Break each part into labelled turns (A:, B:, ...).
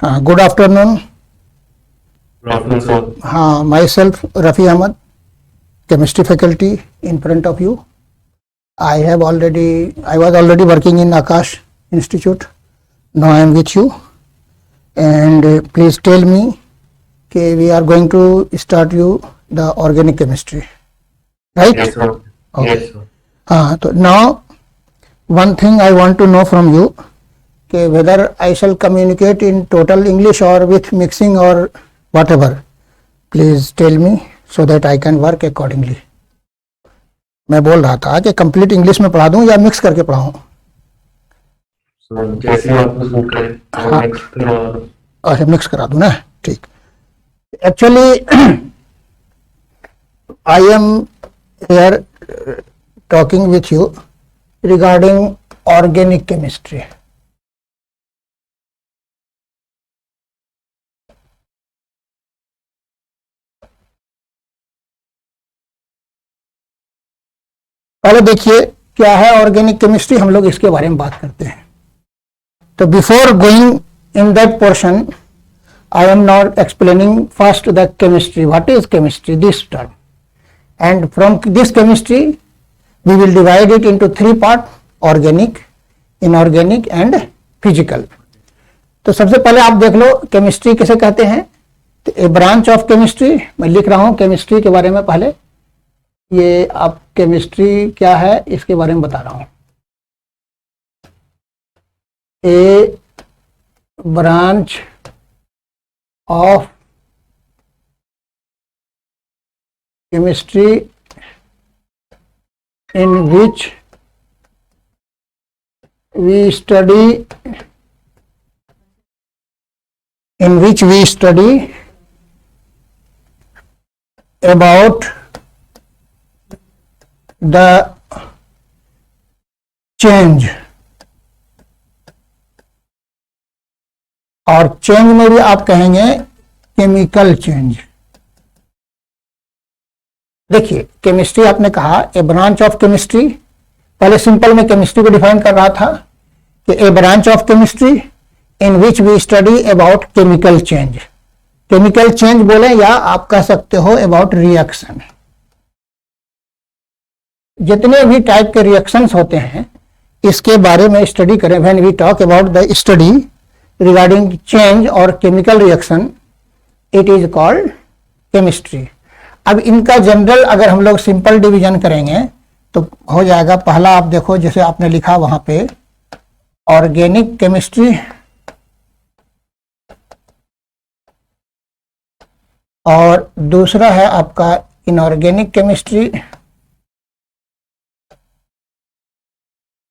A: Good afternoon.
B: Good afternoon, sir.
A: Myself Rafi Ahmad, chemistry faculty in front of you. I was already working in Akash Institute. Now I am with you. And please tell me, okay, we are going to start you the organic chemistry, right?
B: Yes, sir.
A: Okay.
B: Yes, sir.
A: So now one thing I want to know from you, okay, whether I shall communicate in total English or with mixing or whatever. Please tell me so that I can work accordingly. मैं बोल रहा था कि complete English में पढ़ा दूं या mix करके पढ़ाऊं?
B: So, जैसे आपको सूट करे,
A: हाँ।
B: next करवा दो।
A: अच्छा, मिक्स करा दूं ना, ठीक. Actually I am here talking with you regarding organic chemistry. पहले देखिए क्या है ऑर्गेनिक केमिस्ट्री, हम लोग इसके बारे में बात करते हैं. तो before going in that portion I am now explaining first the chemistry. What is chemistry? This term. And from this chemistry, we will divide it into three parts: organic, inorganic and physical. तो सबसे पहले आप देख लो chemistry किसे कहते हैं. तो ए branch of chemistry, मैं लिख रहा हूँ केमिस्ट्री के बारे में. पहले ये आप केमिस्ट्री क्या है इसके बारे में बता रहा हूँ. ए branch of chemistry in which we study about the change, और चेंज में भी आप कहेंगे केमिकल चेंज. देखिए केमिस्ट्री आपने कहा ए ब्रांच ऑफ केमिस्ट्री. पहले सिंपल में केमिस्ट्री को डिफाइन कर रहा था कि a branch of chemistry in which we study about chemical change. Chemical change बोले या आप कह सकते हो अबाउट रिएक्शन. जितने भी टाइप के रिएक्शंस होते हैं इसके बारे में स्टडी करें. When we talk about the study regarding change or chemical reaction, it is called chemistry. अब इनका जनरल अगर हम लोग सिंपल डिवीजन करेंगे तो हो जाएगा. पहला आप देखो जैसे आपने लिखा वहां पे ऑर्गेनिक केमिस्ट्री, और दूसरा है आपका इनऑर्गेनिक केमिस्ट्री.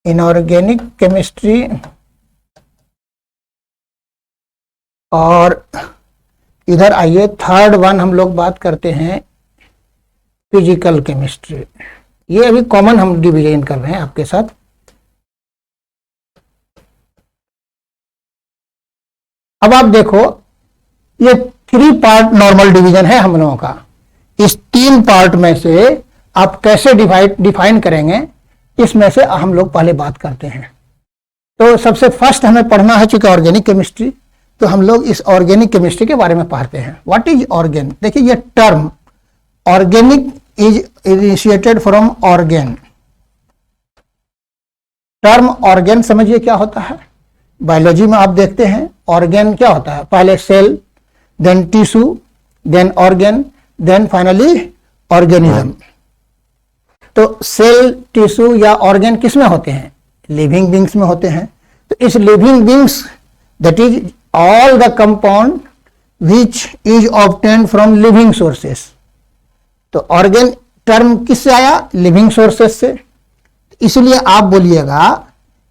A: इनऑर्गेनिक केमिस्ट्री और इधर आइए थर्ड वन हम लोग बात करते हैं फिजिकल केमिस्ट्री. ये अभी कॉमन हम डिवीजन कर रहे हैं आपके साथ. अब आप देखो ये थ्री पार्ट नॉर्मल डिवीजन है हम लोगों का. इस तीन पार्ट में से आप कैसे डिफाइन करेंगे इसमें से हम लोग पहले बात करते हैं. तो सबसे फर्स्ट हमें पढ़ना है चूंकि ऑर्गेनिक केमिस्ट्री, तो हम लोग इस ऑर्गेनिक केमिस्ट्री के बारे में पढ़ते हैं. What is organ? देखिए ये term organic is initiated from organ. Term organ समझिए क्या होता है. बायोलॉजी में आप देखते हैं ऑर्गेन क्या होता है. पहले cell, then tissue, then organ, then finally organism. तो सेल, टिश्यू या ऑर्गेन किस में होते हैं? लिविंग बींग्स में होते हैं. तो इस living beings that is all the compound which is obtained from living sources. तो ऑर्गेन टर्म किससे आया? लिविंग सोर्सेस से. इसलिए आप बोलिएगा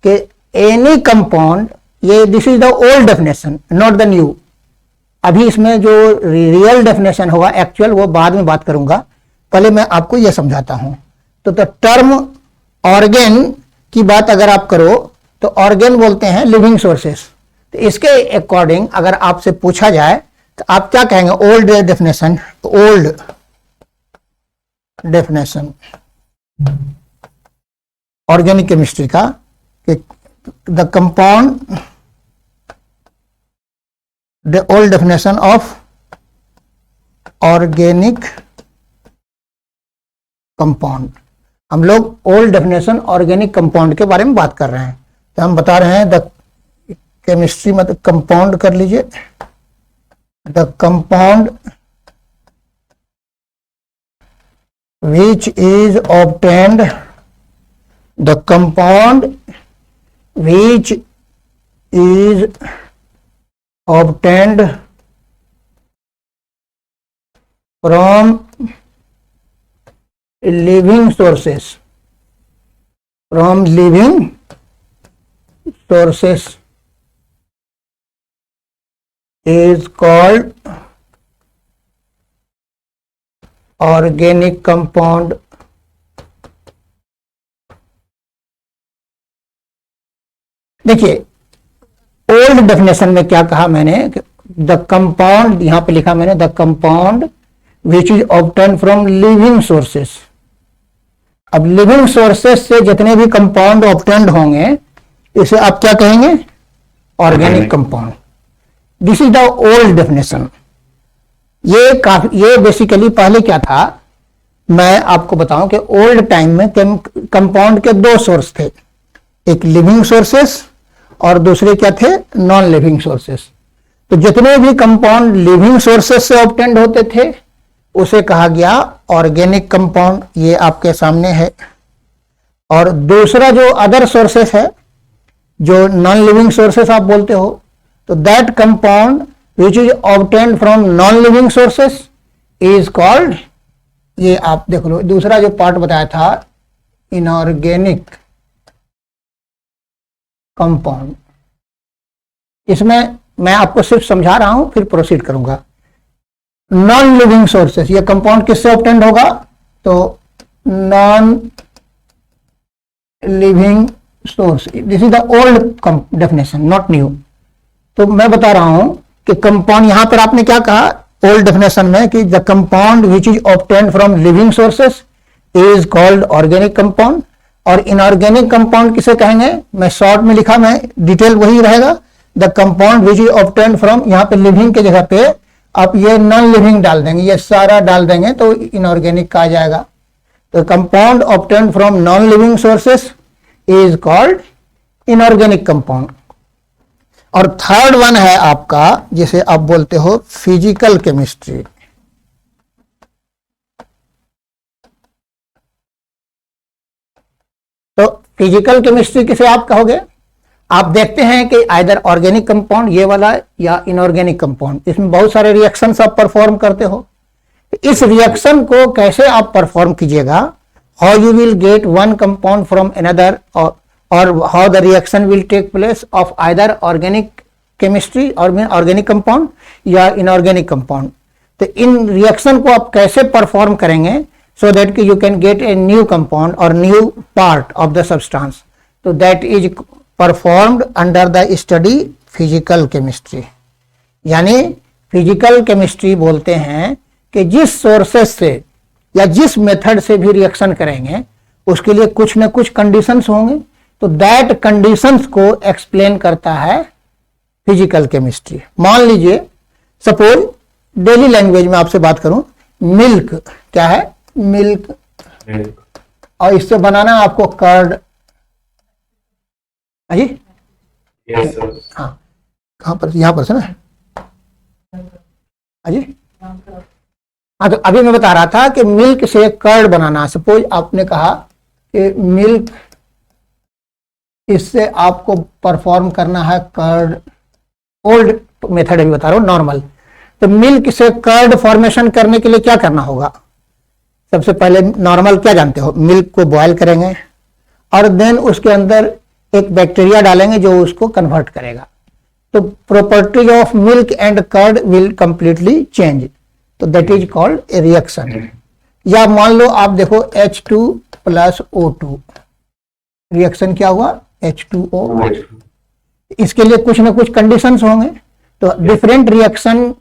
A: कि एनी कंपाउंड, ये this is the old definition not the new. अभी इसमें जो रियल डेफिनेशन होगा एक्चुअल वो बाद में बात करूंगा. पहले मैं आपको यह समझाता हूं. तो टर्म ऑर्गेन की बात अगर आप करो तो ऑर्गेन बोलते हैं लिविंग सोर्सेस. तो इसके अकॉर्डिंग अगर आपसे पूछा जाए तो आप क्या कहेंगे? ओल्ड डेफिनेशन ऑर्गेनिक केमिस्ट्री का कि the compound the old definition of organic compound. हम लोग ओल्ड डेफिनेशन ऑर्गेनिक कंपाउंड के बारे में बात कर रहे हैं। तो हम बता रहे हैं द केमिस्ट्री मतलब कंपाउंड कर लीजिए, the compound which is obtained, the compound which is obtained from living sources, from living sources is called organic compound. देखिए ओल्ड डेफिनेशन में क्या कहा मैंने, द कंपाउंड, यहां पे लिखा मैंने the compound which is obtain from living sources. अब लिविंग सोर्सेस से जितने भी कंपाउंड ऑब्टेन्ड होंगे इसे आप क्या कहेंगे, organic compound. This is the old definition. ये बेसिकली पहले क्या था, मैं आपको बताऊं कि ओल्ड टाइम में कंपाउंड के दो सोर्स थे, एक लिविंग सोर्सेस और दूसरे क्या थे, नॉन लिविंग सोर्सेस। तो जितने भी कंपाउंड लिविंग सोर्सेस से ऑब्टेन्ड होते थे उसे कहा गया ऑर्गेनिक कंपाउंड, ये आपके सामने है। और दूसरा जो अदर सोर्सेस है, जो नॉन लिविंग सोर्सेस आप बोलते हो, तो that compound which is obtained from non-living sources is called, ये आप देख लो दूसरा जो पार्ट बताया था, इनऑर्गेनिक कंपाउंड। इसमें मैं आपको सिर्फ समझा रहा हूं, फिर प्रोसीड करूंगा। नॉन लिविंग सोर्सेस, ये कंपाउंड किससे ऑब्टेन्ड होगा, तो non living source. This is the old definition, not new. तो मैं बता रहा हूं कि कंपाउंड, यहां पर आपने क्या कहा ओल्ड डेफिनेशन में कि the compound which is obtained from living sources is called organic compound. और इनऑर्गेनिक कंपाउंड किसे कहेंगे, मैं शॉर्ट में लिखा, मैं डिटेल वही रहेगा, the compound which is obtained from, यहां पे लिविंग के जगह पे आप ये नॉन लिविंग डाल देंगे, ये सारा डाल देंगे तो इनऑर्गेनिक का आ जाएगा। तो compound obtained from non living sources is called inorganic compound. और थर्ड वन है आपका जिसे आप बोलते हो फिजिकल केमिस्ट्री। तो फिजिकल केमिस्ट्री किसे आप कहोगे, आप देखते हैं कि आइदर ऑर्गेनिक कंपाउंड ये वाला या इनऑर्गेनिक कंपाउंड, इसमें बहुत सारे रिएक्शंस आप परफॉर्म करते हो। इस रिएक्शन को कैसे आप परफॉर्म कीजिएगा, how you will get one compound from another, or how the reaction will take place of either organic chemistry or organic compound या inorganic compound। तो इन रिएक्शन को आप कैसे परफॉर्म करेंगे so that you can get a new compound or new part of the substance, तो that is performed under the study physical chemistry। यानी physical chemistry बोलते हैं कि जिस सोर्सेस से या जिस मेथड से भी रिएक्शन करेंगे उसके लिए कुछ न कुछ कंडीशंस होंगे, तो दैट कंडीशंस को एक्सप्लेन करता है फिजिकल केमिस्ट्री। मान लीजिए सपोज डेली लैंग्वेज में आपसे बात करूं, मिल्क क्या है, मिल्क, और इससे बनाना आपको कर्ड। जी
B: यस सर।
A: हाँ, कहाँ पर, यहाँ पर से ना। जी हाँ, तो अभी मैं बता रहा था कि मिल्क से कर्ड बनाना। सपोज आपने कहा कि मिल्क, इससे आपको परफॉर्म करना है कर्ड, ओल्ड मेथड अभी बता रहा हूं, नॉर्मल। तो मिल्क से कर्ड फॉर्मेशन करने के लिए क्या करना होगा, सबसे पहले नॉर्मल क्या जानते हो, मिल्क को बॉयल करेंगे और देन उसके अंदर एक बैक्टीरिया डालेंगे जो उसको कन्वर्ट करेगा, तो properties of milk and curd will completely change, तो that is called a reaction. या मान लो आप देखो H2 + O2, रिएक्शन क्या हुआ, H2O। इसके लिए कुछ ना कुछ कंडीशंस होंगे, तो different reaction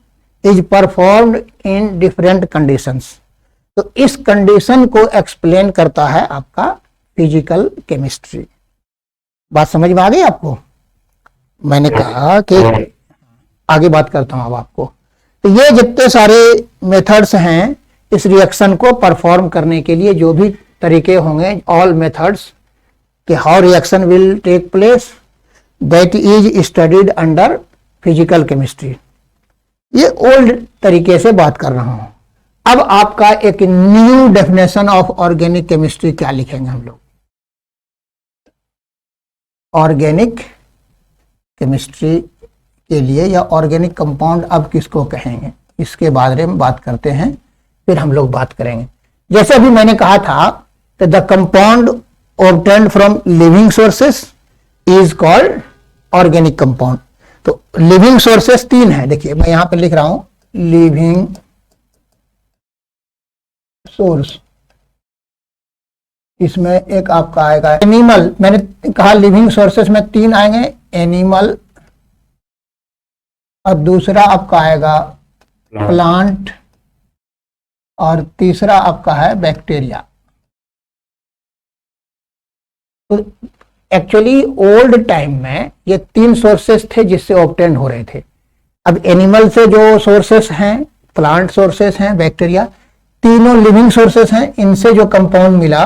A: is performed in different conditions. तो इस कंडीशन को एक्सप्लेन करता है आपका फिजिकल केमिस्ट्री। बात समझ में आ गई आपको। मैंने कहा कि आगे बात करता हूं अब आपको। तो ये जितने सारे मेथड्स हैं इस रिएक्शन को परफॉर्म करने के लिए, जो भी तरीके होंगे, ऑल मेथड्स कि how reaction will take place, that is studied under physical chemistry. ये ओल्ड तरीके से बात कर रहा हूं। अब आपका एक new definition of organic chemistry क्या लिखेंगे हम लोग? ऑर्गेनिक केमिस्ट्री के लिए या ऑर्गेनिक कंपाउंड अब किसको कहेंगे, इसके बारे में बात करते हैं, फिर हम लोग बात करेंगे। जैसे अभी मैंने कहा था कि the compound obtained from living sources is called organic compound. तो लिविंग सोर्सेस 3 है, देखिए मैं यहां पे लिख रहा हूं लिविंग सोर्स। इसमें एक आपका आएगा एनिमल, मैंने कहा लिविंग सोर्सेस में 3 आएंगे, एनिमल, और दूसरा आपका आएगा प्लांट, और तीसरा आपका है बैक्टीरिया। तो एक्चुअली ओल्ड टाइम में ये 3 सोर्सेस थे जिससे ऑब्टेन हो रहे थे। अब एनिमल से जो सोर्सेस हैं, प्लांट सोर्सेस हैं, बैक्टीरिया, तीनों लिविंग सोर्सेस हैं। इनसे जो कंपाउंड मिला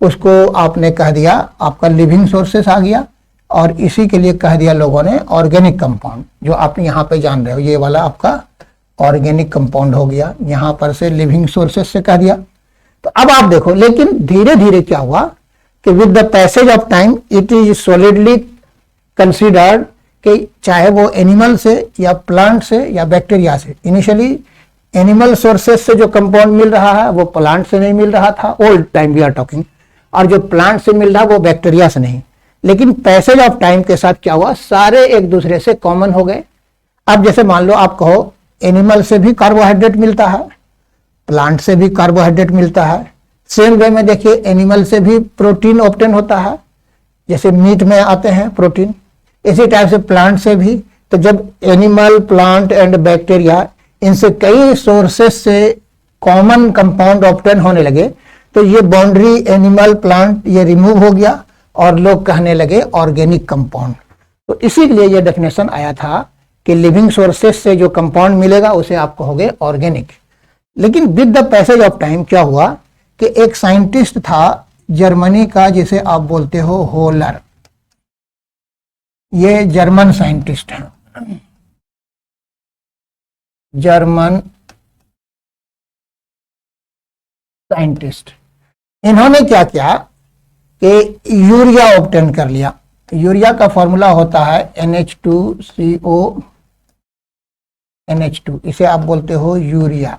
A: उसको आपने कह दिया आपका लिविंग सोर्सेस आ गया, और इसी के लिए कह दिया लोगों ने ऑर्गेनिक कंपाउंड, जो आप यहाँ पे जान रहे हो, ये वाला आपका ऑर्गेनिक कंपाउंड हो गया, यहाँ पर से लिविंग सोर्सेस से कह दिया। तो अब आप देखो, लेकिन धीरे धीरे क्या हुआ कि with the passage of time it is solidly considered कि चाहे वो एनिमल से या प्लांट से या बैक्टीरिया से, इनिशियली एनिमल सोर्सेस से जो कंपाउंड मिल रहा है वो प्लांट से नहीं मिल रहा था, old time we are talking, और जो प्लांट से मिल रहा वो बैक्टीरिया से नहीं। लेकिन पैसेज ऑफ टाइम के साथ क्या हुआ, सारे एक दूसरे से कॉमन हो गए। अब जैसे मान लो आप कहो एनिमल से भी कार्बोहाइड्रेट मिलता है, प्लांट से भी कार्बोहाइड्रेट मिलता है, सेम वे में देखिए एनिमल से भी प्रोटीन ऑब्टेन होता है, जैसे मीट में आते हैं प्रोटीन, इसी टाइप से प्लांट से भी। तो जब एनिमल, प्लांट एंड बैक्टीरिया, इनसे कई सोर्सेस से कॉमन कंपाउंड ऑब्टेन होने लगे, तो ये बाउंड्री एनिमल प्लांट ये रिमूव हो गया और लोग कहने लगे ऑर्गेनिक कंपाउंड। तो इसीलिए ये डेफिनेशन आया था कि लिविंग सोर्सेस से जो कंपाउंड मिलेगा उसे आप कहोगे ऑर्गेनिक। लेकिन with the passage of time क्या हुआ कि एक साइंटिस्ट था जर्मनी का, जिसे आप बोलते हो होलर, ये जर्मन साइंटिस्ट हैं, जर्मन साइंटिस्ट। इन्होंने क्या किया कि यूरिया ऑब्टेन कर लिया। यूरिया का फॉर्मूला होता है NH2CO NH2, इसे आप बोलते हो यूरिया।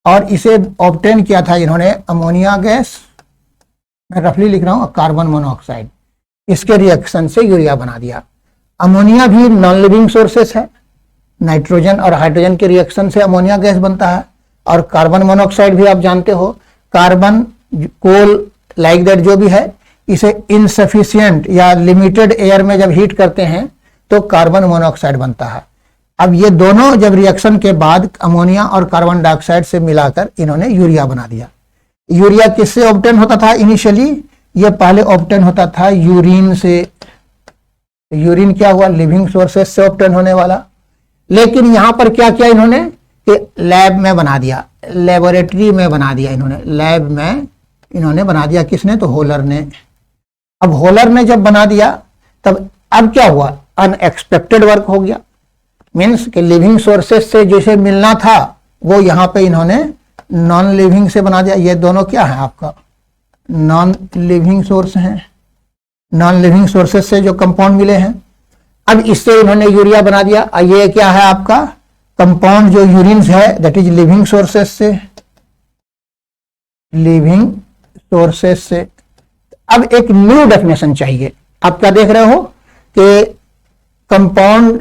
A: और इसे ऑब्टेन किया था इन्होंने अमोनिया गैस, मैं रफली लिख रहा हूं, कार्बन मोनोऑक्साइड, इसके रिएक्शन से यूरिया बना दिया। अमोनिया भी नॉन लिविंग सोर्सेस है, नाइट्रोजन और हाइड्रोजन के रिएक्शन से अमोनिया गैस बनता है। और कार्बन मोनोऑक्साइड भी आप जानते हो, कार्बन, कोल, लाइक दैट जो भी है, इसे इनसफिशिएंट या लिमिटेड एयर में जब हीट करते हैं तो कार्बन मोनोऑक्साइड बनता है। अब ये दोनों जब रिएक्शन के बाद अमोनिया और कार्बन डाइऑक्साइड से मिलाकर इन्होंने यूरिया बना दिया। यूरिया किससे ऑब्टेन होता था इनिशियली? ये पहले ऑब्टेन होता था यूरिन से। यूरिन क्या हुआ? लिविंग सोर्सेस से ऑब्टेन होने वाला। लेकिन यहां पर क्या किया इन्होंने कि लैब में बना दिया, लेबोरेटरी में बना दिया इन्होंने, लैब में इन्होंने बना दिया। किसने? तो होलर ने। अब होलर ने जब बना दिया तब अब क्या हुआ? अनएक्सपेक्टेड वर्क हो गया। मीन्स कि लिविंग सोर्सेस से जैसे मिलना था वो यहां पे इन्होंने नॉन लिविंग से बना दिया। ये दोनों क्या है आपका? नॉन लिविंग सोर्स हैं। नॉन लिविंग सोर्सेस से जो कंपाउंड मिले हैं, अब इससे इन्होंने यूरिया बना दिया। ये क्या है आपका? कंपाउंड जो यूरिन है, दैट इज लिविंग सोर्सेस से, लिविंग सोर्सेस से। अब एक न्यू डेफिनेशन चाहिए। आप क्या देख रहे हो कि कंपाउंड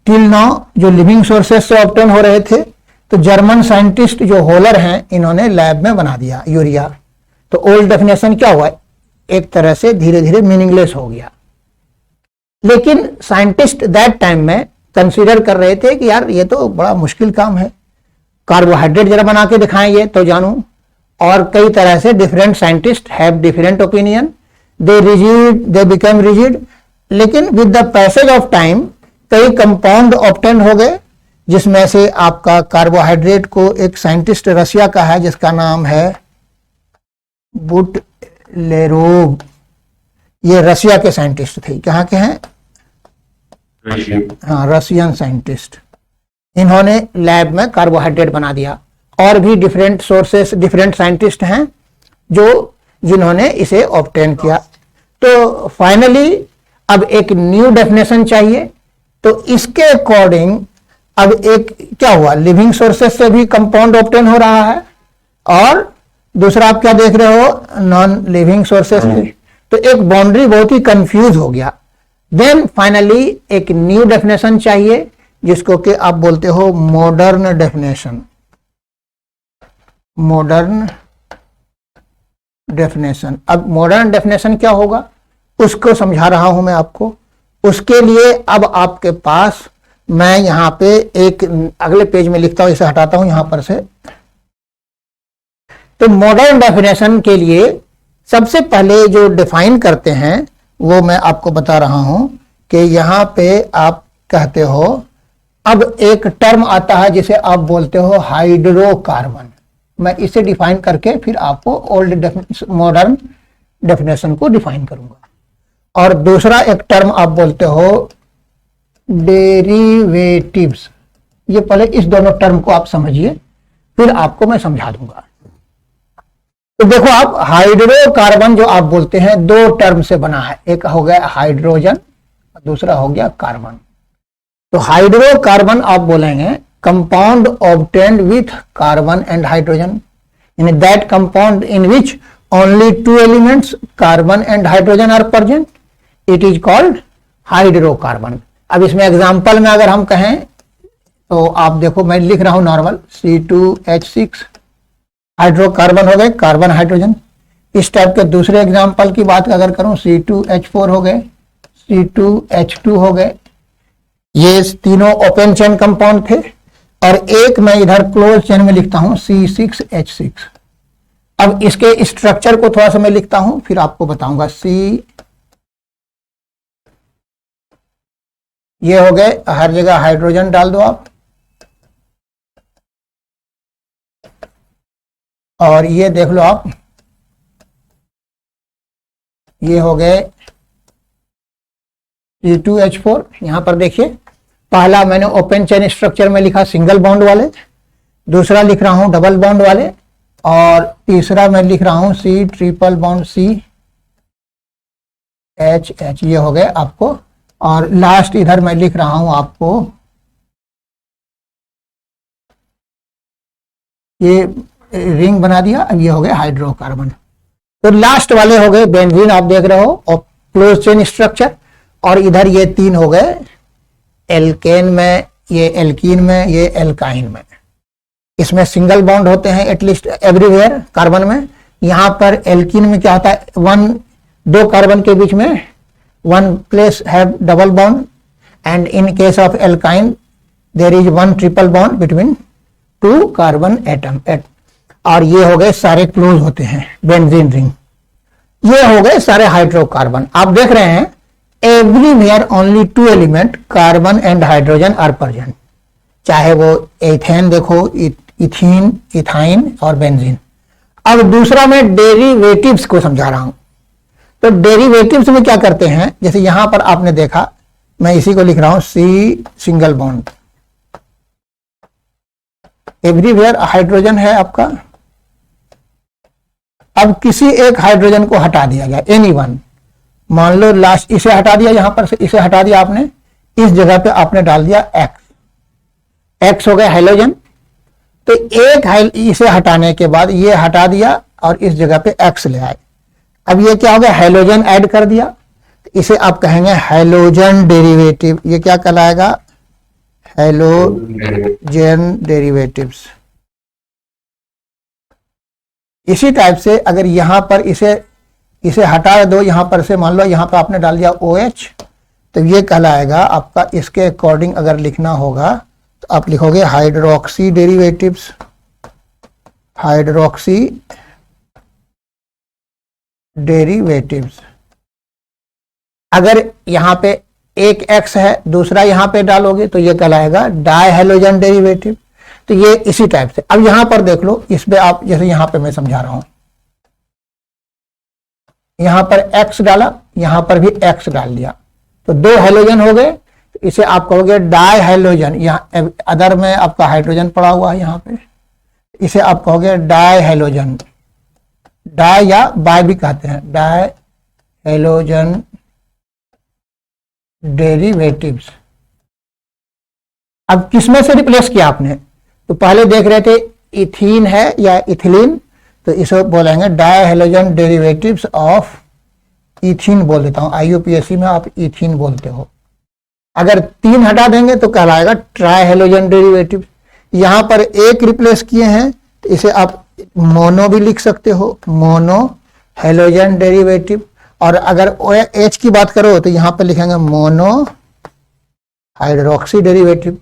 A: टिल नाउ जो लिविंग सोर्सेस से ऑब्टेन हो रहे थे, तो जर्मन साइंटिस्ट जो होलर हैं इन्होंने लैब में बना दिया यूरिया। तो ओल्ड डेफिनेशन क्या हुआ? एक तरह से धीरे धीरे मीनिंगलेस हो गया। लेकिन साइंटिस्ट दैट टाइम में कंसीडर कर रहे थे कि यार ये तो बड़ा मुश्किल काम है, कार्बोहाइड्रेट जरा बना के दिखाएंगे तो जानू। और कई तरह से different scientists have different opinion, they become rigid. लेकिन with the passage of time कई कंपाउंड ऑब्टेन हो गए, जिसमें से आपका कार्बोहाइड्रेट को एक साइंटिस्ट रशिया का है जिसका नाम है बुटलेरोव। ये रशिया के साइंटिस्ट थे। कहाँ के हैं? हाँ, रशियन साइंटिस्ट। इन्होंने लैब में कार्बोहाइड्रेट बना दिया। और भी डिफरेंट सोर्सेस, डिफरेंट साइंटिस्ट हैं जिन्होंने इसे ऑब्टेन किया। तो फाइनली अब एक न्यू डेफिनेशन चाहिए। तो इसके अकॉर्डिंग अब एक क्या हुआ, लिविंग सोर्सेस से भी कंपाउंड ऑब्टेन हो रहा है, और दूसरा आप क्या देख रहे हो, नॉन लिविंग सोर्सेस से। तो एक बाउंड्री बहुत ही कंफ्यूज हो गया। देन फाइनली एक न्यू डेफिनेशन चाहिए जिसको कि आप बोलते हो मॉडर्न डेफिनेशन। Modern definition. अब मॉडर्न डेफिनेशन क्या होगा उसको समझा रहा हूं मैं आपको। उसके लिए अब आपके पास मैं यहां पे एक अगले पेज में लिखता हूं, इसे हटाता हूं यहां पर से। तो मॉडर्न डेफिनेशन के लिए सबसे पहले जो डिफाइन करते हैं वो मैं आपको बता रहा हूं कि यहां पे आप कहते हो, अब एक टर्म आता है जिसे आप बोलते हो हाइड्रोकार्बन। मैं इसे डिफाइन करके फिर आपको मॉडर्न डेफिनेशन को डिफाइन करूंगा। और दूसरा एक टर्म आप बोलते हो डेरिवेटिव्स। ये पहले इस दोनों टर्म को आप समझिए, फिर आपको मैं समझा दूंगा। तो देखो, आप हाइड्रोकार्बन जो आप बोलते हैं दो टर्म से बना है, एक हो गया हाइड्रोजन, दूसरा हो गया कार्बन। तो हाइड्रोकार्बन आप बोलेंगे compound obtained with carbon and hydrogen, in that compound in which only two elements carbon and hydrogen are present, it is called hydrocarbon. अब इसमें एग्जांपल में अगर हम कहें तो आप देखो, मैं लिख रहा हूं नॉर्मल C2H6 हाइड्रोकार्बन हो गए, कार्बन हाइड्रोजन। इस टाइप के दूसरे एग्जांपल की बात अगर करूं, C2H4 हो गए, C2H2 हो गए। ये तीनों ओपन चेन कंपाउंड थे। और एक मैं इधर क्लोज चेन में लिखता हूं C6H6। अब इसके स्ट्रक्चर को थोड़ा सा मैं लिखता हूं, फिर आपको बताऊंगा। ये हो गए, हर जगह हाइड्रोजन डाल दो आप। और ये देख लो आप, ये हो गए C2H4। यहां पर देखिए, पहला मैंने ओपन चेन स्ट्रक्चर में लिखा सिंगल बॉन्ड वाले, दूसरा लिख रहा हूं डबल बॉन्ड वाले, और तीसरा मैं लिख रहा हूं C ट्रिपल बॉन्ड CH। ये हो गए आपको। और लास्ट इधर मैं लिख रहा हूं आपको ये रिंग बना दिया। अब ये हो गए हाइड्रोकार्बन। तो लास्ट वाले हो गए बेंजीन, आप देख रहे हो, और क्लोज चेन स्ट्रक्चर। और इधर ये तीन हो गए एल्केन में, ये एल्कीन में, ये एल्काइन में। इसमें सिंगल बॉन्ड होते हैं एटलीस्ट एवरीवेयर कार्बन में। यहां पर एल्कीन में क्या होता है, दो कार्बन के बीच में one place have double bond, and in case of alkyne there is one triple bond between two carbon atom। और ये हो गए सारे क्लोज होते हैं बेंजीन रिंग। ये हो गए सारे हाइड्रोकार्बन। आप देख रहे हैं everywhere only two element carbon and hydrogen are present, चाहे वो एथेन देखो, इथीन, इथाइन और बेंजीन। अब दूसरा मैं डेरिवेटिव्स को समझा रहा हूं। तो डेरिवेटिव्स में क्या करते हैं, जैसे यहां पर आपने देखा, मैं इसी को लिख रहा हूं C single bond. Everywhere hydrogen है आपका। अब किसी एक हाइड्रोजन को हटा दिया गया, एनीवन, मान लो लास्ट इसे हटा दिया, यहां पर से इसे हटा दिया आपने, इस जगह पे आपने डाल दिया X हो गया हाइड्रोजन। तो एक इसे हटाने के बाद ये हटा दिया और इस जगह पे X ले आए। अब ये क्या हो गया, हैलोजन ऐड कर दिया। तो इसे आप कहेंगे हैलोजन डेरिवेटिव। ये क्या कहलाएगा, हैलोजन डेरिवेटिव्स। इसी टाइप से अगर यहां पर इसे हटा दो, यहां पर से मान लो यहां पर आपने डाल दिया OH, तो ये कहलाएगा आपका, इसके अकॉर्डिंग अगर लिखना होगा तो आप लिखोगे हाइड्रोक्सी डेरिवेटिव्स। Hydroxy derivatives. अगर यहां पे एक X है, दूसरा यहां पे डालोगे तो ये कहलाएगा डाई हेलोजन डेरिवेटिव। तो ये इसी टाइप से। अब यहां पर देख लो, इस पे आप जैसे यहां पे मैं समझा रहा हूं, यहां पर X डाला, यहां पर भी X डाल दिया, तो दो हेलोजन हो गए। तो इसे आप कहोगे डाई हेलोजन। यहाँ अदर में आपका हाइड्रोजन पड़ा हुआ है यहाँ पे, इसे आप कहोगे डाई हेलोजन। डाई या बाय भी कहते हैं, डाई हेलोजन डेरिवेटिव्स। अब किसमें से रिप्लेस किया आपने? तो पहले देख रहे थे इथीन है या इथिलीन, तो इसे बोलेंगे die halogen derivatives of ethene बोल देता हूं। IUPAC में आप इथीन बोलते हो। अगर 3 हटा देंगे तो कहलाएगा ट्राई हेलोजन डेरिवेटिव। यहां पर एक रिप्लेस किए हैं तो इसे आप मोनो भी लिख सकते हो, मोनो हेलोजन डेरिवेटिव। और अगर OH की बात करो तो यहां पर लिखेंगे मोनो हाइड्रोक्सी डेरिवेटिव।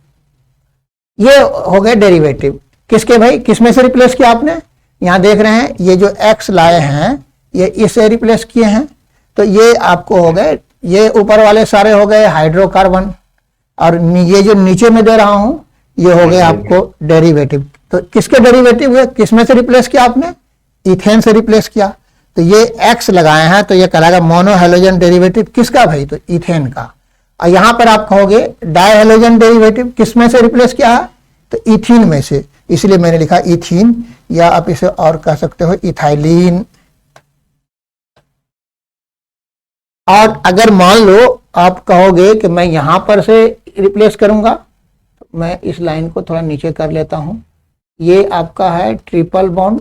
A: ये हो गए डेरिवेटिव किसके भाई? किसमें से रिप्लेस किया आपने? यहां देख रहे हैं ये जो X लाए हैं ये इससे रिप्लेस किए हैं, तो ये आपको हो गए, ये ऊपर वाले सारे हो गए हाइड्रोकार्बन, और ये जो नीचे में दे रहा हूं ये हो गए आपको डेरिवेटिव। तो किसके डेरिवेटिव हुए? किसमें से रिप्लेस किया आपने? इथेन से रिप्लेस किया। तो ये X लगाए हैं तो ये कहलाएगा मोनो हेलोजन डेरिवेटिव। किसका भाई? तो इथेन का। और यहां पर आप कहोगे डाई हेलोजन डेरिवेटिव किसमें से रिप्लेस किया है? तो इथीन में से, इसलिए मैंने लिखा इथीन, या आप इसे और कह सकते हो इथाइलिन। और अगर मान लो आप कहोगे कि मैं यहां पर से रिप्लेस करूंगा, तो मैं इस लाइन को थोड़ा नीचे कर लेता हूं। ये आपका है ट्रिपल बॉन्ड,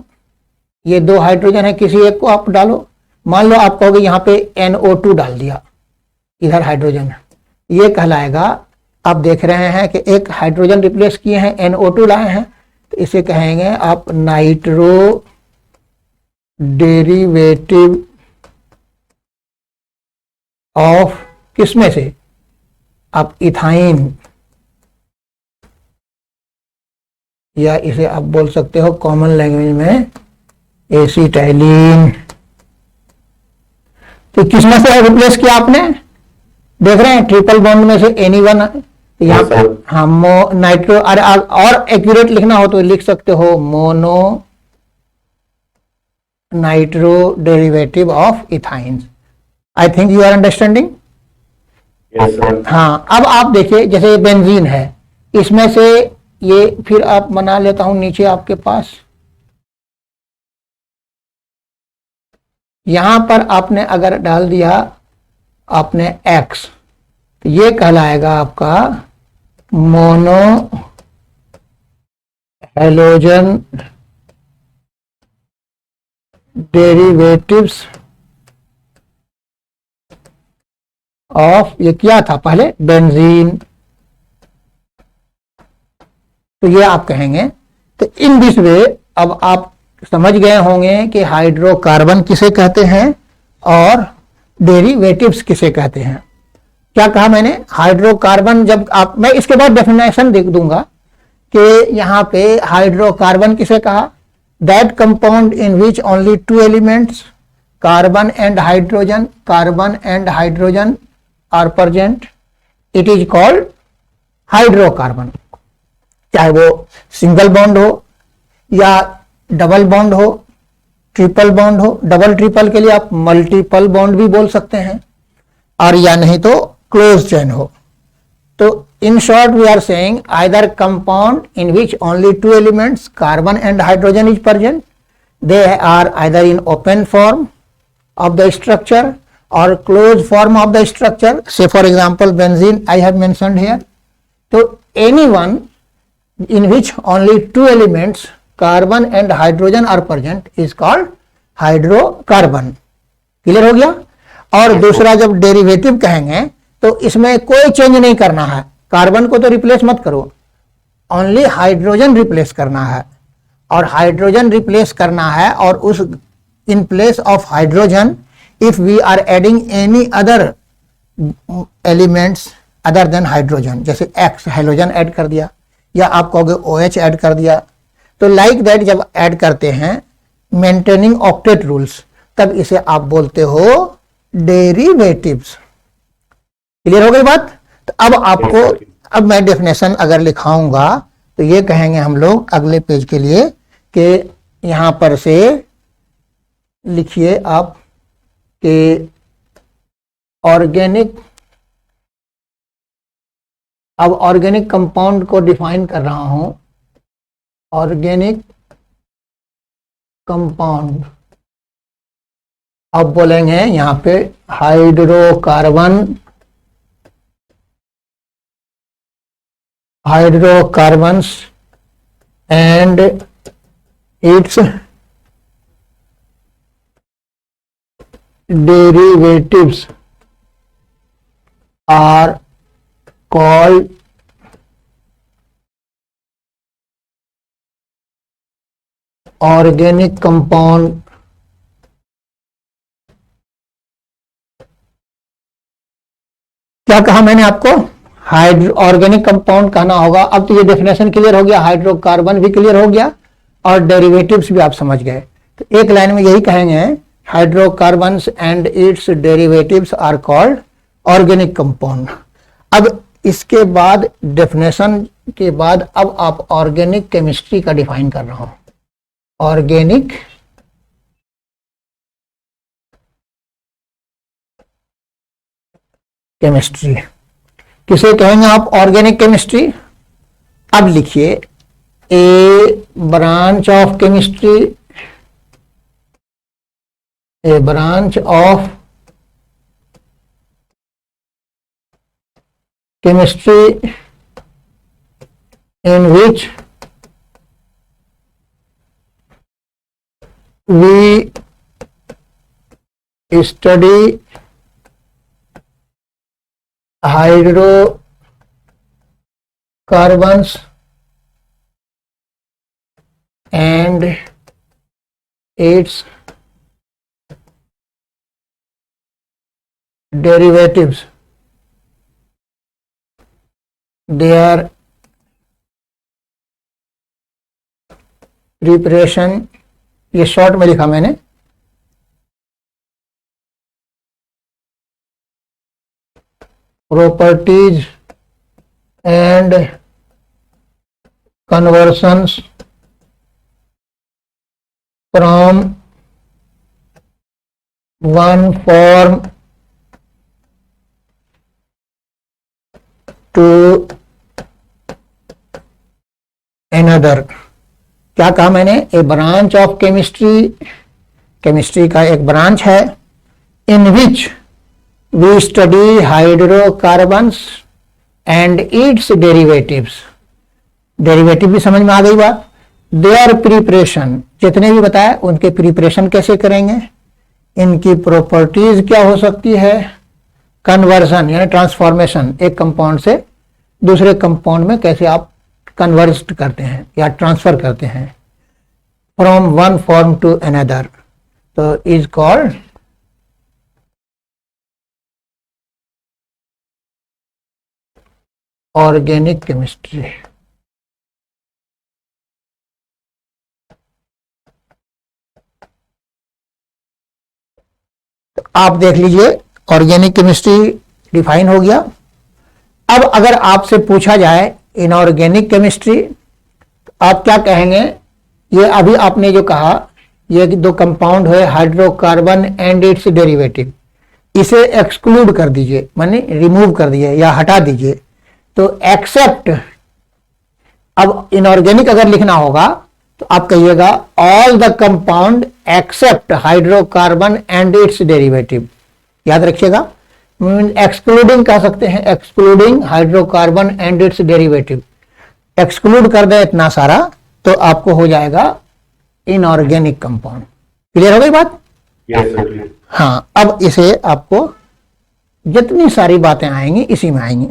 A: ये 2 हाइड्रोजन है, किसी एक को आप डालो। मान लो आप कहोगे यहां पे NO2 डाल दिया, इधर हाइड्रोजन है, ये कहलाएगा, आप देख रहे हैं कि एक हाइड्रोजन रिप्लेस किए हैं, NO2 लाए हैं, तो इसे कहेंगे आप नाइट्रो डेरिवेटिव ऑफ किसमें से? आप इथाइन, या इसे आप बोल सकते हो कॉमन लैंग्वेज में एसिटाइलिन। तो किसमें से रिप्लेस किया आपने? देख रहे हैं ट्रिपल बॉन्ड में से Ni1, तो यहाँ पे हम नाइट्रो, और एक्यूरेट लिखना हो तो लिख सकते हो mono nitro derivative of ethyne. I think you are understanding. हाँ, अब आप देखिए जैसे ये बेंजीन है, इसमें से ये फिर आप बना लेता हूं नीचे आपके पास, यहां पर आपने अगर डाल दिया आपने X, तो ये कहलाएगा आपका मोनो हेलोजन डेरिवेटिव्स ऑफ, ये क्या था पहले? बेंजीन। तो ये आप कहेंगे। तो इन दिस वे अब आप समझ गए होंगे कि हाइड्रोकार्बन किसे कहते हैं और डेरिवेटिव्स किसे कहते हैं। क्या कहा मैंने? हाइड्रोकार्बन, जब आप, मैं इसके बाद डेफिनेशन देख दूंगा कि यहां पे हाइड्रोकार्बन किसे कहा? That compound in which only 2 elements carbon and hydrogen are present, it is called hydrocarbon. चाहे वो सिंगल बॉन्ड हो या डबल बॉन्ड हो, ट्रिपल बॉन्ड हो। डबल ट्रिपल के लिए आप मल्टीपल बॉन्ड भी बोल सकते हैं, और या नहीं तो क्लोज चेन हो। तो in short we are saying either compound in which only 2 elements carbon and hydrogen is present, they are either in open form of the structure or closed form of the structure, say for example benzene I have mentioned here. So anyone in which only 2 elements carbon and hydrogen are present is called hydrocarbon. Clear हो गया? और दूसरा जब derivative कहेंगे तो इसमें कोई change नहीं करना है, कार्बन को तो रिप्लेस मत करो, ओनली हाइड्रोजन रिप्लेस करना है। और हाइड्रोजन रिप्लेस करना है, और उस in place of hydrogen if we are adding any other elements other than hydrogen, जैसे X हाइड्रोजन ऐड कर दिया, या आप कहोगे OH ऐड कर दिया, तो लाइक दैट जब ऐड करते हैं मेंटेनिंग ऑक्टेट रूल्स, तब इसे आप बोलते हो डेरिवेटिव्स। क्लियर हो गई बात? तो अब आपको,
B: Yes, sir.
A: अब मैं डेफिनेशन अगर लिखाऊंगा तो ये कहेंगे हम लोग अगले पेज के लिए कि यहां पर से लिखिए आप कि ऑर्गेनिक, अब ऑर्गेनिक कंपाउंड को डिफाइन कर रहा हूं। ऑर्गेनिक कंपाउंड, अब बोलेंगे यहां पे hydrocarbon, hydrocarbons and it's derivatives are called organic compound. क्या कहा मैंने आपको? ऑर्गेनिक कंपाउंड कहना होगा। अब तो ये डेफिनेशन क्लियर हो गया, हाइड्रोकार्बन भी क्लियर हो गया और डेरिवेटिव्स भी आप समझ गए। तो एक लाइन में यही कहेंगे, hydrocarbons and its derivatives are called organic compound. अब इसके बाद डेफिनेशन के बाद अब आप ऑर्गेनिक केमिस्ट्री का डिफाइन कर रहा हूं। ऑर्गेनिक केमिस्ट्री किसे कहेंगे आप? Organic chemistry. अब लिखिए, a branch of chemistry, a branch of chemistry in which we study hydrocarbons and its derivatives, their preparation, ये शॉर्ट में लिखा मैंने, properties and conversions from one form to another। क्या कहा मैंने? A branch of chemistry, chemistry का एक branch है, in which we study hydrocarbons and its derivatives. Derivative भी समझ में आ गई बात। देयर प्रिपरेशन, जितने भी बताया उनके प्रिपरेशन कैसे करेंगे, इनकी प्रॉपर्टीज क्या हो सकती है, कन्वर्जन यानी ट्रांसफॉर्मेशन, एक कंपाउंड से दूसरे कंपाउंड में कैसे आप कन्वर्ट करते हैं या ट्रांसफर करते हैं, from one form to another, तो इज कॉल्ड ऑर्गेनिक केमिस्ट्री। तो आप देख लीजिए, ऑर्गेनिक केमिस्ट्री डिफाइन हो गया। अब अगर आपसे पूछा जाए इनऑर्गेनिक केमिस्ट्री, तो आप क्या कहेंगे? ये अभी आपने जो कहा, ये दो कंपाउंड है हाइड्रोकार्बन एंड इट्स डेरिवेटिव, इसे एक्सक्लूड कर दीजिए, माने रिमूव कर दीजिए या हटा दीजिए, तो एक्सेप्ट। अब इनऑर्गेनिक अगर लिखना होगा तो आप कहिएगा all the compound except hydrocarbon and its derivative. याद रखिएगा, एक्सक्लूडिंग कह सकते हैं, excluding hydrocarbon and its derivative. Exclude कर दे इतना सारा तो आपको हो जाएगा इनऑर्गेनिक कंपाउंड। क्लियर हो गई बात?
B: Yes, sir.
A: हाँ, अब इसे आपको जितनी सारी बातें आएंगी इसी में आएंगी।